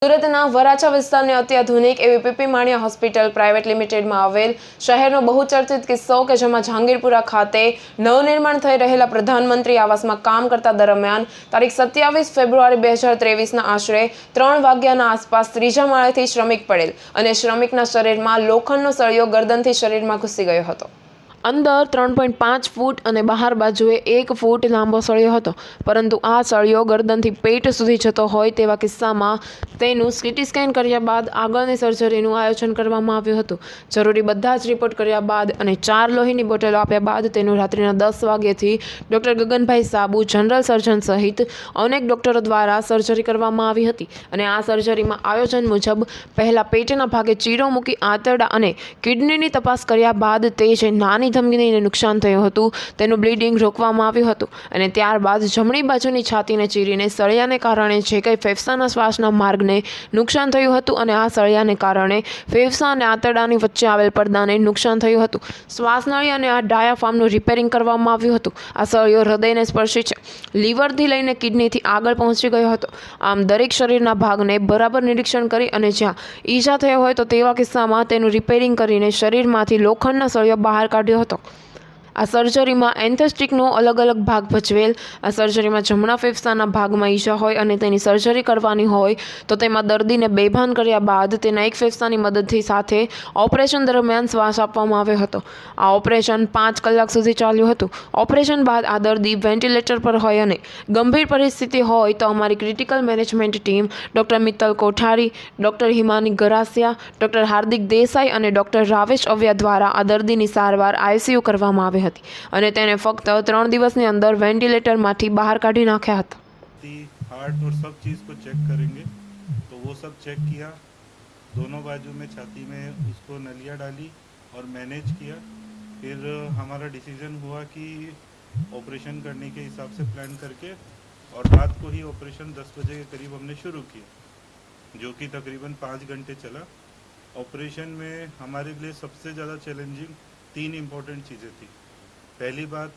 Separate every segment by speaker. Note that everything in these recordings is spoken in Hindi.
Speaker 1: સુરતના વરાછા વિસ્તારની અત્યાધુનિક એવી પીપી માણિયા હોસ્પિટલ પ્રાઇવેટ લિમિટેડમાં આવેલ શહેરનો બહુચર્ચિત કિસ્સો કે જેમાં જહાંગીરપુરા ખાતે નવનિર્માણ થઈ રહેલા પ્રધાનમંત્રી આવાસમાં કામ કરતા દરમિયાન તારીખ 27 ફેબ્રુઆરી 2023ના આશરે 3 વાગ્યાના આસપાસ ત્રીજા માળેથી શ્રમિક પડેલ અને શ્રમિકના શરીરમાં લોખંડનો સળિયો ગરદનથી શરીરમાં ઘૂસી ગયો હતો। અંદર 3.5 ફૂટ અને બહાર બાજુએ 1 ફૂટ લાંબો સળિયો હતો, પરંતુ આ સળિયો ગરદનથી પેટ સુધી જતો હોય તેવા કિસ્સામાં તેનું સીટી સ્કેન કર્યા બાદ આગળની સર્જરીનું આયોજન કરવામાં આવ્યું હતું। જરૂરી બધા જ રિપોર્ટ કર્યા બાદ અને 4 લોહીની બોટલો આપ્યા બાદ તેનું રાત્રિના 10 વાગ્યાથી ડૉક્ટર ગગનભાઈ સાબુ, જનરલ સર્જન સહિત અનેક ડૉક્ટરો દ્વારા સર્જરી કરવામાં આવી હતી અને આ સર્જરીમાં આયોજન મુજબ પહેલા પેટના ભાગે ચીરો મૂકી આંતરડા અને કિડનીની તપાસ કર્યા બાદ તે જે નાની ધમનીને નુકસાન થયું હતું તેનું બ્લીડિંગ રોકવામાં આવ્યું હતું અને ત્યારબાદ જમણી બાજુની છાતીને ચીરીને સળિયાને કારણે જે કંઈ ફેફસાના શ્વાસના માર્ગને નુકસાન થયું હતું અને આ સળિયાને કારણે ફેફસા અને આંતરડાની વચ્ચે આવેલ પડદાને નુકસાન થયું હતું। શ્વાસનળી અને આ ડાયાફ્રામનું રિપેરિંગ કરવામાં આવ્યું હતું। આ સળિયો હૃદયને સ્પર્શી છે, લીવરથી લઈને કિડનીથી આગળ પહોંચી ગયો હતો। આમ દરેક શરીરના ભાગને બરાબર નિરીક્ષણ કરી અને જ્યાં ઈજા થયો હોય તો તેવા કિસ્સામાં તેનું રિપેરિંગ કરીને શરીરમાંથી લોખંડના સળિયો બહાર કાઢ્યો હતો। આ સર્જરીમાં એન્થેસ્ટિકનો અલગ અલગ ભાગ ભજવેલ। આ સર્જરીમાં જમણા ફેફસાના ભાગમાં ઈજા હોય અને તેની સર્જરી કરવાની હોય તો તેમાં દર્દીને બેભાન કર્યા બાદ તેના એક ફેફસાની મદદથી સાથે ઓપરેશન દરમિયાન શ્વાસ આપવામાં આવ્યો હતો। આ ઓપરેશન 5 કલાક સુધી ચાલ્યું હતું। ઓપરેશન બાદ આ દર્દી વેન્ટિલેટર પર હોય અને ગંભીર પરિસ્થિતિ હોય તો અમારી critical management team doctor Mittal Kothari, doctor Himani Garasiya, doctor Hardik Desai અને ડૉક્ટર રાવેશ અવ્યા દ્વારા આ દર્દીની સારવાર આઈસીયુ કરવામાં આવી હતી અને તેને ફક્ત 3 દિવસની અંદર वेंटिलेटरમાંથી બહાર કાઢી નાખ્યા હતા।
Speaker 2: हार्ट और सब चीज़ को चेक करेंगे तो वो सब चेक किया, दोनों बाजू में छाती में उसको नलिया डाली और मैनेज किया। फिर हमारा डिसीजन हुआ कि ऑपरेशन करने के हिसाब से प्लान करके और रात को ही ऑपरेशन 10 बजे के करीब हमने शुरू किया, जो कि तकरीबन 5 घंटे चला। ऑपरेशन में हमारे लिए सबसे ज़्यादा चैलेंजिंग 3 इम्पोर्टेंट चीज़ें थी। पहली बात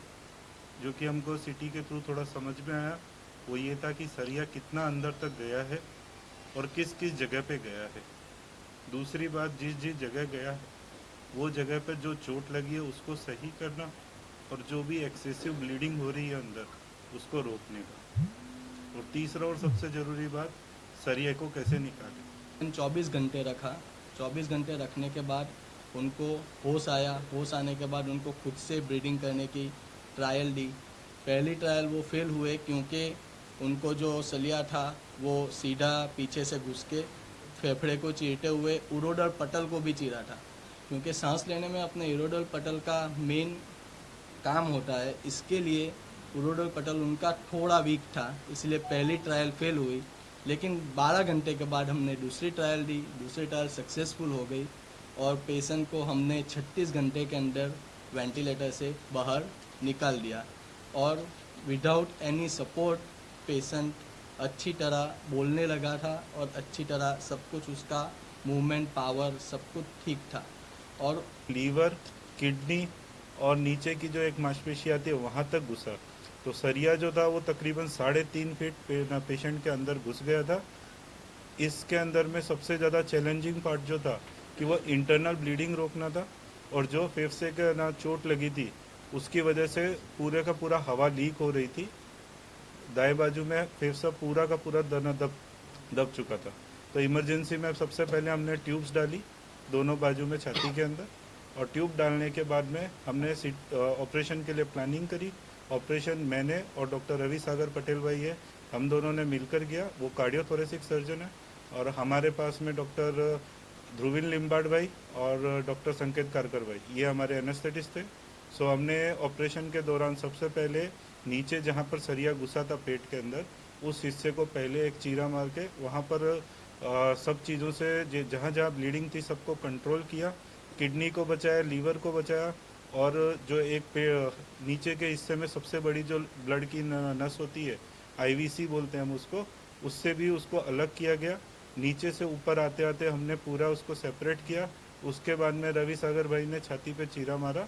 Speaker 2: जो कि हमको सिटी के थ्रू थोड़ा समझ में आया वो ये था कि सरिया कितना अंदर तक गया है और किस किस जगह पे गया है। दूसरी बात, जिस जिस जगह गया है वो जगह पे जो चोट लगी है उसको सही करना और जो भी एक्सेसिव ब्लीडिंग हो रही है अंदर उसको रोकने का। और तीसरा और सबसे ज़रूरी बात, सरिया को कैसे निकालें।
Speaker 3: 24 घंटे रखा। 24 घंटे रखने के बाद उनको होश आया। होश आने के बाद उनको खुद से ब्रीडिंग करने की ट्रायल दी। पहली ट्रायल वो फेल हुए क्योंकि उनको जो सलिया था वो सीधा पीछे से घुस के फेफड़े को चीरते हुए यूरोडल पटल को भी चीरा था, क्योंकि सांस लेने में अपने यूरोडल पटल का मेन काम होता है। इसके लिए यूरोडल पटल उनका थोड़ा वीक था, इसलिए पहली ट्रायल फेल हुई। लेकिन 12 घंटे के बाद हमने दूसरी ट्रायल दी। दूसरी ट्रायल सक्सेसफुल हो गई और पेशेंट को हमने 36 घंटे के अंदर वेंटिलेटर से बाहर निकाल दिया और विदाउट एनी सपोर्ट पेशेंट अच्छी तरह बोलने लगा था और अच्छी तरह सब कुछ उसका मूवमेंट, पावर सब कुछ ठीक था। और
Speaker 2: लीवर, किडनी और नीचे की जो एक मांसपेशी आती है वहाँ तक घुसा। तो सरिया जो था वो तकरीबन 3.5 फीट पेशेंट के अंदर घुस गया था। इसके अंदर में सबसे ज़्यादा चैलेंजिंग पार्ट जो था कि वो इंटरनल ब्लीडिंग रोकना था और जो फेफड़े के ना चोट लगी थी उसकी वजह से पूरे का पूरा हवा लीक हो रही थी। दाएं बाजू में फेफड़ा पूरा का पूरा दब चुका था। तो इमरजेंसी में सबसे पहले हमने ट्यूब्स डाली दोनों बाजू में छाती के अंदर, और ट्यूब डालने के बाद में हमने ऑपरेशन के लिए प्लानिंग करी। ऑपरेशन मैंने और डॉक्टर रवि सागर पटेल भाई है, हम दोनों ने मिलकर किया। वो कार्डियोथोरेसिक सर्जन है। और हमारे पास में डॉक्टर ध्रुविन लिम्बाड भाई और डॉक्टर संकेत कारकर भाई, ये हमारे एनेस्थेटिस्ट थे। सो हमने ऑपरेशन के दौरान सबसे पहले नीचे जहाँ पर सरिया घुसा था पेट के अंदर, उस हिस्से को पहले एक चीरा मार के वहाँ पर सब चीज़ों से जहाँ जहाँ ब्लीडिंग थी सबको कंट्रोल किया। किडनी को बचाया, लीवर को बचाया, और जो एक नीचे के हिस्से में सबसे बड़ी जो ब्लड की नस होती है, आईवीसी बोलते हैं हम उसको, उससे भी उसको अलग किया गया। नीचे से ऊपर आते आते हमने पूरा उसको सेपरेट किया। उसके बाद में रवि सागर भाई ने छाती पे चीरा मारा।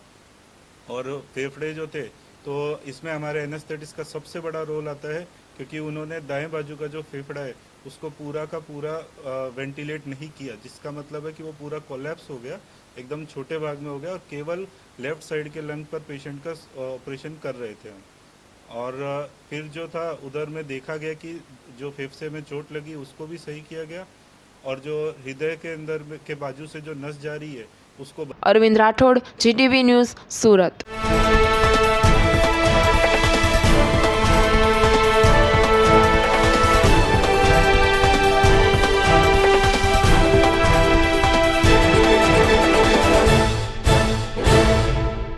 Speaker 2: और फेफड़े जो थे तो इसमें हमारे एनेस्थेटिस्ट का सबसे बड़ा रोल आता है, क्योंकि उन्होंने दाएं बाजू का जो फेफड़ा है उसको पूरा का पूरा वेंटिलेट नहीं किया, जिसका मतलब है कि वो पूरा कोलैप्स हो गया, एकदम छोटे भाग में हो गया और केवल लेफ्ट साइड के लंग पर पेशेंट का ऑपरेशन कर रहे थे हम। और फिर जो था उधर में देखा गया कि जो फेफड़े में चोट लगी उसको भी सही किया गया और जो हृदय के अंदर के बाजू से जो नस जा रही है उसको
Speaker 1: अरविंद राठौड़, GTV न्यूज़, सूरत।